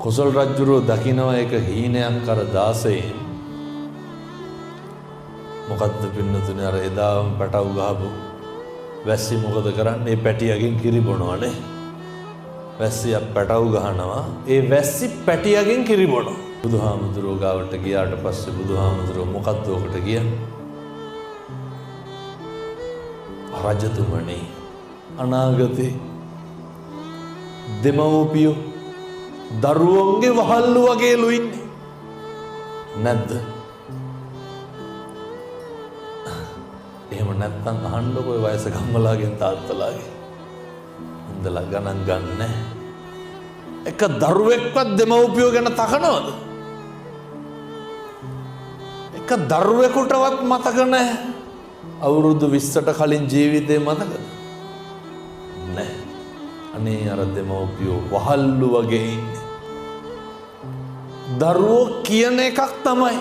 කොසල් රජුරෝ දකිනවා එක හීනයක් අර 16 මොකද්ද පින්නතුනේ අර එදාම පැටව ගහපු වැස්සි මොකද කරන්නේ පැටියගෙන් කිරි බොනවනේ වැස්සිය පැටව ගහනවා ඒ වැස්සි පැටියගෙන් කිරි බොනවා බුදුහාමුදුරුවෝ ගාවට ගියාට පස්සේ බුදුහාමුදුරුවෝ මොකද්ද ඔකට කියන්නේ රජතුමනි අනාගතේ දෙමව්පියෝ දරුවන්ගේ වහල්ලු වගේලු ඉන්නේ නැද්ද එහෙම නැත්නම් අහන්නකො ඔය වයස ගම්මලාගෙන් තාත්තලාගේ ඉඳලා ගණන් ගන්න එක දරුවෙක්වත් දෙමව්පියෝ ගැන තකනවද එක දරුවෙකුටවත් මතක නැහැ අවුරුදු 20ට කලින් ජීවිතේ මතකද නැහැ අනේ අර දෙමව්පියෝ වහල්ලු වගේ ඉන්නේ දරුවෝ කියන එකක් තමයි